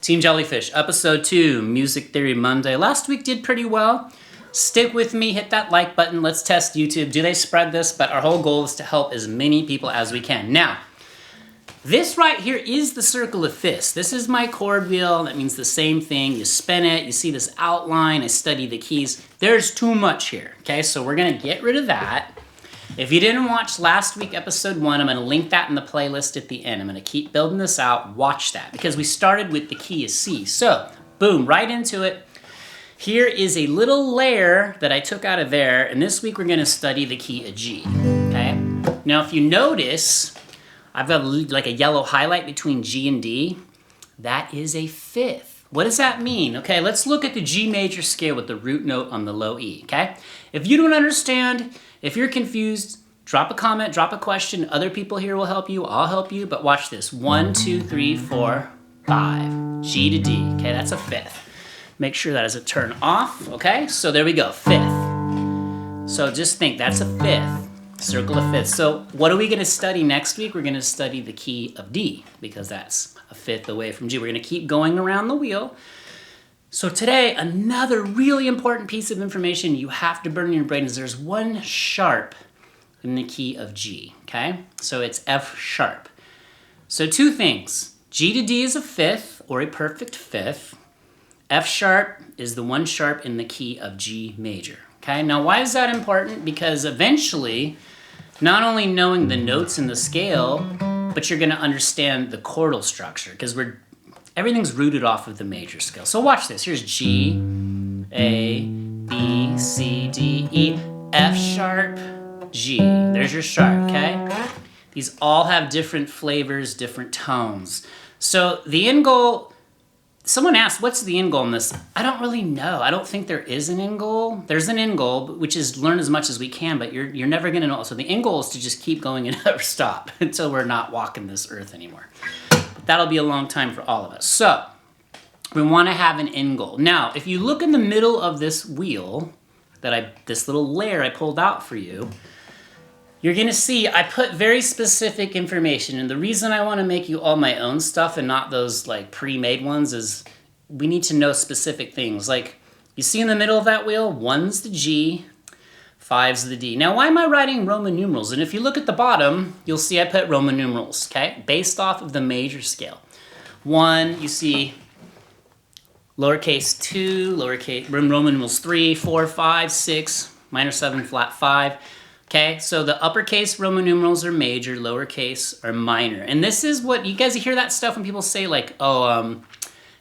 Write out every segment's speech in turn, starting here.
Team Jellyfish, episode 2, Music Theory Monday. Last week did pretty well. Stick with me, hit that like button. Let's test YouTube. Do they spread this? But our whole goal is to help as many people as we can. Now, this right here is the circle of fifths. This is my chord wheel. That means the same thing. You spin it, you see this outline, I study the keys. There's too much here, okay? So we're gonna get rid of that. If you didn't watch last week, episode 1, I'm gonna link that in the playlist at the end. I'm gonna keep building this out, watch that, because we started with the key of C. So, boom, right into it. Here is a little layer that I took out of there, and this week we're gonna study the key of G, okay? Now, if you notice, I've got like a yellow highlight between G and D. That is a fifth. What does that mean? Okay, let's look at the G major scale with the root note on the low E, okay? If you don't understand, if you're confused, drop a comment, drop a question. Other people here will help you, I'll help you, but watch this. 1, 2, 3, 4, 5. G to D, okay, that's a fifth. Make sure that is a turn off, okay? So there we go, fifth. So just think, that's a fifth. Circle of fifths. So what are we gonna study next week? We're gonna study the key of D, because that's a fifth away from G. We're gonna keep going around the wheel. So today, another really important piece of information you have to burn in your brain is there's one sharp in the key of G, okay? So it's F sharp. So two things, G to D is a fifth or a perfect fifth. F sharp is the one sharp in the key of G major, okay? Now why is that important? Because eventually, not only knowing the notes in the scale, but you're gonna understand the chordal structure, because everything's rooted off of the major scale. So watch this. Here's G, A, B, C, D, E, F sharp, G. There's your sharp, okay? These all have different flavors, different tones. So the end goal, someone asked, what's the end goal in this? I don't really know. I don't think there is an end goal. There's an end goal, which is learn as much as we can, but you're never gonna know. So the end goal is to just keep going and never stop until we're not walking this earth anymore. That'll be a long time for all of us. So, we want to have an end goal. Now, if you look in the middle of this wheel, this little layer I pulled out for you, you're gonna see I put very specific information. And the reason I want to make you all my own stuff and not those like pre-made ones is we need to know specific things. Like, you see in the middle of that wheel, 1's the G, 5's the D. Now, why am I writing Roman numerals? And if you look at the bottom, you'll see I put Roman numerals, okay? Based off of the major scale. 1, you see lowercase 2, Roman numerals 3, 4, 5, 6, minor 7, flat 5. Okay, so the uppercase Roman numerals are major, lowercase are minor. And this is what, you guys hear that stuff when people say like, oh,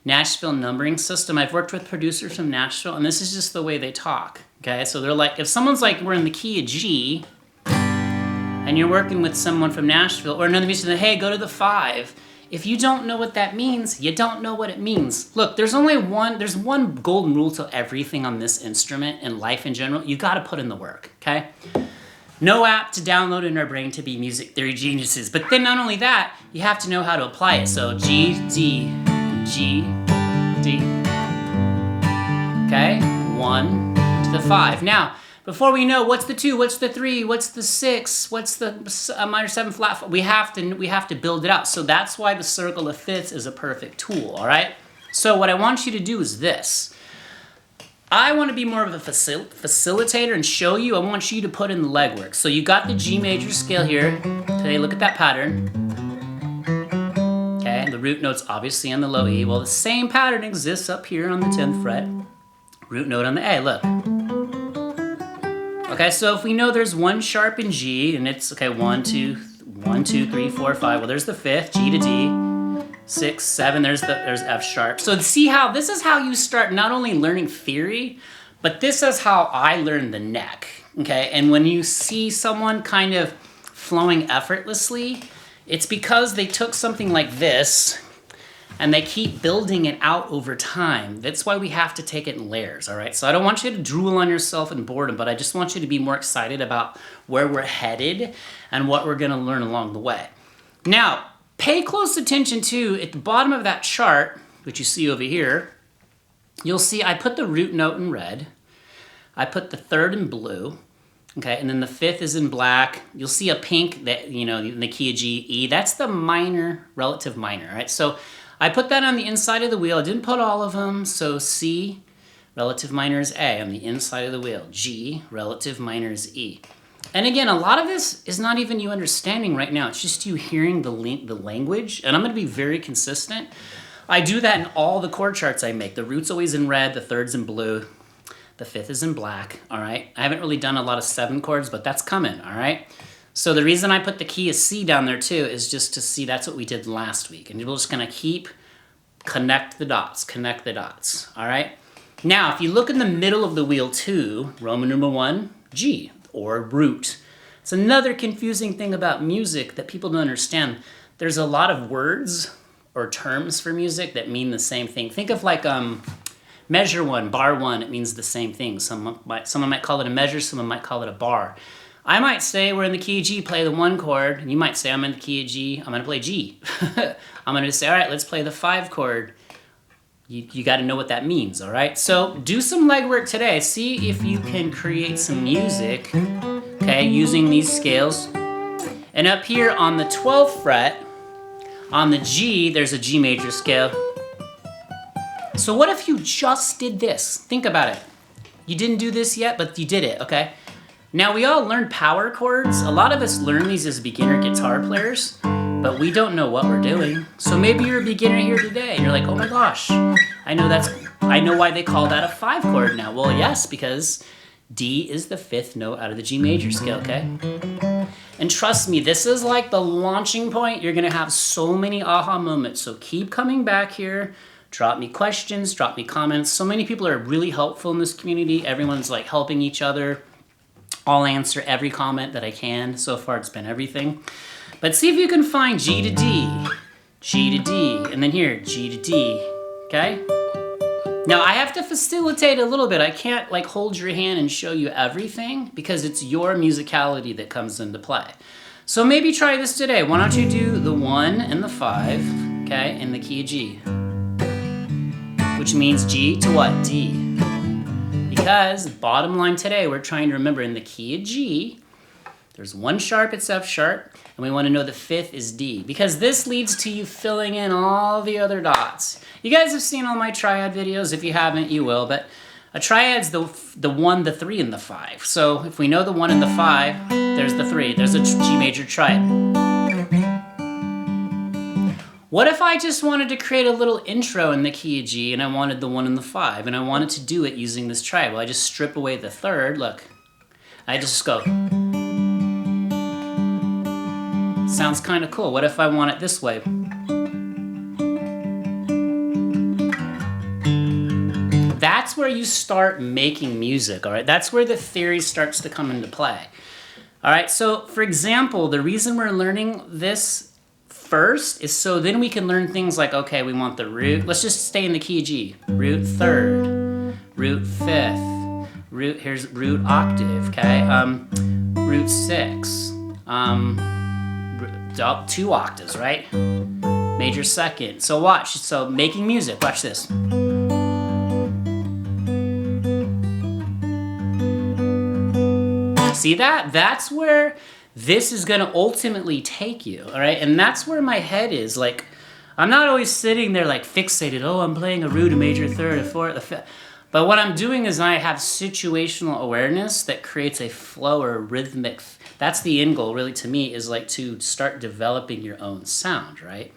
Nashville numbering system. I've worked with producers from Nashville, and this is just the way they talk. Okay, so they're like, if someone's like, we're in the key of G, and you're working with someone from Nashville, or another musician, hey, go to the 5. If you don't know what that means, you don't know what it means. Look, there's one golden rule to everything on this instrument and life in general. You gotta put in the work, okay? No app to download in our brain to be music theory geniuses. But then not only that, you have to know how to apply it. So G, D, G, D. Okay, 1 to the 5. Now, before we know what's the 2, what's the 3, what's the 6, what's the minor 7 flat 5, we have to build it out. So that's why the circle of fifths is a perfect tool, all right? So what I want you to do is this. I want to be more of a facilitator and show you. I want you to put in the legwork. So you got the G major scale here. Today, look at that pattern. Okay, the root note's obviously on the low E. Well, the same pattern exists up here on the 10th fret. Root note on the A, look. Okay, so if we know there's one sharp in G, and it's, okay, 1, 2, 3, 4, 5. Well, there's the 5th, G to D. 6, 7, there's F sharp. So see how, this is how you start not only learning theory, but this is how I learned the neck, okay? And when you see someone kind of flowing effortlessly, it's because they took something like this and they keep building it out over time. That's why we have to take it in layers, all right? So I don't want you to drool on yourself in boredom, but I just want you to be more excited about where we're headed and what we're gonna learn along the way. Now, pay close attention to, at the bottom of that chart, which you see over here, you'll see I put the root note in red, I put the 3rd in blue, okay, and then the 5th is in black. You'll see a pink that, you know, in the key of G, E, that's the minor, relative minor, right? So I put that on the inside of the wheel. I didn't put all of them. So C, relative minor is A on the inside of the wheel. G, relative minor is E. And again, a lot of this is not even you understanding right now. It's just you hearing the language. And I'm going to be very consistent. I do that in all the chord charts I make. The root's always in red, the third's in blue, the fifth is in black, all right? I haven't really done a lot of 7 chords, but that's coming, all right? So the reason I put the key of C down there too is just to see that's what we did last week. And we're just going to connect the dots, all right? Now, if you look in the middle of the wheel too, Roman numeral 1, G, or root. It's another confusing thing about music that people don't understand. There's a lot of words or terms for music that mean the same thing. Think of like measure 1, bar 1, it means the same thing. Someone might call it a measure, someone might call it a bar. I might say we're in the key of G, play the 1 chord, and you might say I'm in the key of G, I'm going to play G. I'm going to say, all right, let's play the 5 chord. You got to know what that means, all right? So do some legwork today. See if you can create some music, okay, using these scales. And up here on the 12th fret, on the G, there's a G major scale. So what if you just did this? Think about it. You didn't do this yet, but you did it, okay? Now, we all learned power chords. A lot of us learn these as beginner guitar players, but we don't know what we're doing. So maybe you're a beginner here today, and you're like, oh my gosh, I know why they call that a 5 chord now. Well, yes, because D is the 5th note out of the G major scale, okay? And trust me, this is like the launching point. You're gonna have so many aha moments. So keep coming back here. Drop me questions, drop me comments. So many people are really helpful in this community. Everyone's like helping each other. I'll answer every comment that I can. So far, it's been everything. But see if you can find G to D, G to D, and then here, G to D, okay? Now, I have to facilitate a little bit. I can't like hold your hand and show you everything because it's your musicality that comes into play. So maybe try this today. Why don't you do the 1 and the 5, okay, in the key of G, which means G to what? D. Because bottom line today, we're trying to remember in the key of G, there's 1 sharp, it's F sharp, and we want to know the 5th is D, because this leads to you filling in all the other dots. You guys have seen all my triad videos. If you haven't, you will, but a triad's the 1, the 3, and the 5. So if we know the 1 and the 5, there's the 3. There's a G major triad. What if I just wanted to create a little intro in the key of G, and I wanted the 1 and the 5, and I wanted to do it using this triad? Well, I just strip away the 3rd. Look, I just go. Sounds kind of cool. What if I want it this way? That's where you start making music, all right? That's where the theory starts to come into play. All right, so for example, the reason we're learning this first is so then we can learn things like, okay, we want the root. Let's just stay in the key of G. Root 3rd, root 5th, here's root octave, okay? Root 6, 2 octaves, right? Major 2nd. So watch, so making music, watch this. See that? That's where this is going to ultimately take you, all right? And that's where my head is. Like, I'm not always sitting there like fixated, oh, I'm playing a root, a major 3rd, a 4th, a 5th. But what I'm doing is I have situational awareness that creates a flow or a rhythmic. That's the end goal, really, to me, is like to start developing your own sound, right?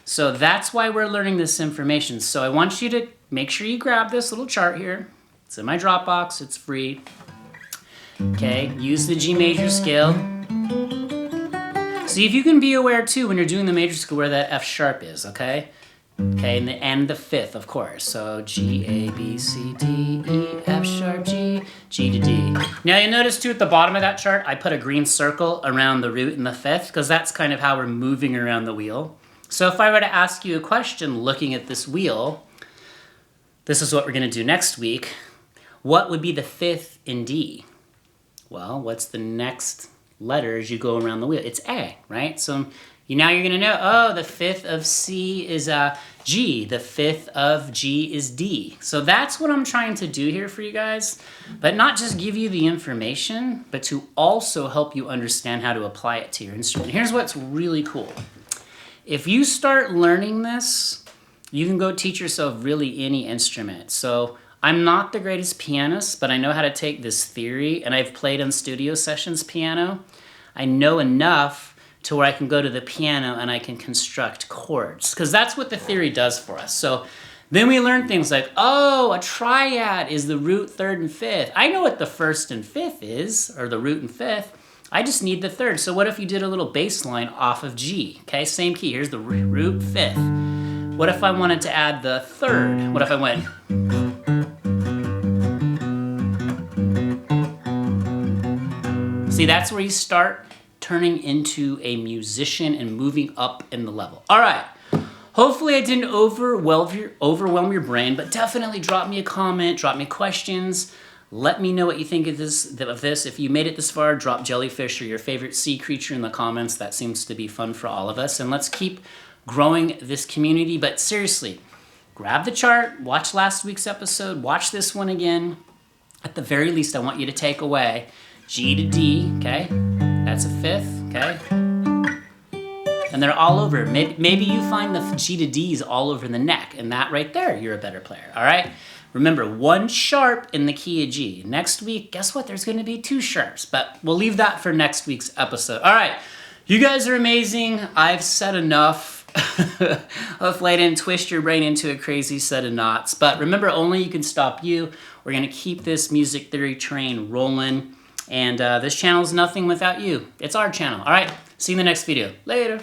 So that's why we're learning this information. So I want you to make sure you grab this little chart here. It's in my Dropbox. It's free. Okay, use the G major scale. See if you can be aware too when you're doing the major scale where that F sharp is, okay? Okay, and the 5th, of course. So G, A, B, C, D, E, F sharp, G, G to D. Now you notice too at the bottom of that chart, I put a green circle around the root and the 5th because that's kind of how we're moving around the wheel. So if I were to ask you a question looking at this wheel, this is what we're going to do next week. What would be the 5th in D? Well, what's the next letter as you go around the wheel? It's A, right? So now you're going to know, oh, the 5th of C is G. The 5th of G is D. So that's what I'm trying to do here for you guys. But not just give you the information, but to also help you understand how to apply it to your instrument. Here's what's really cool. If you start learning this, you can go teach yourself really any instrument. So I'm not the greatest pianist, but I know how to take this theory, and I've played in studio sessions piano. I know enough to where I can go to the piano and I can construct chords, because that's what the theory does for us. So then we learn things like, oh, a triad is the root, third, and fifth. I know what the first and fifth is, or the root and fifth. I just need the third. So what if you did a little bass line off of G? Okay, same key. Here's the root, fifth. What if I wanted to add the third? What if I went... See, that's where you start turning into a musician and moving up in the level. All right. Hopefully I didn't overwhelm your brain, but definitely drop me a comment, drop me questions. Let me know what you think of this. If you made it this far, drop jellyfish or your favorite sea creature in the comments. That seems to be fun for all of us. And let's keep growing this community. But seriously, grab the chart, watch last week's episode, watch this one again. At the very least, I want you to take away G to D, okay? That's a fifth, okay? And they're all over. Maybe you find the G to D's all over the neck, and that right there, you're a better player, all right? Remember, 1 sharp in the key of G. Next week, guess what? There's gonna be 2 sharps, but we'll leave that for next week's episode. All right, you guys are amazing. I've said enough. Hopefully I didn't twist your brain into a crazy set of knots, but remember, only you can stop you. We're gonna keep this music theory train rolling. And this channel is nothing without you. It's our channel. All right, see you in the next video. Later.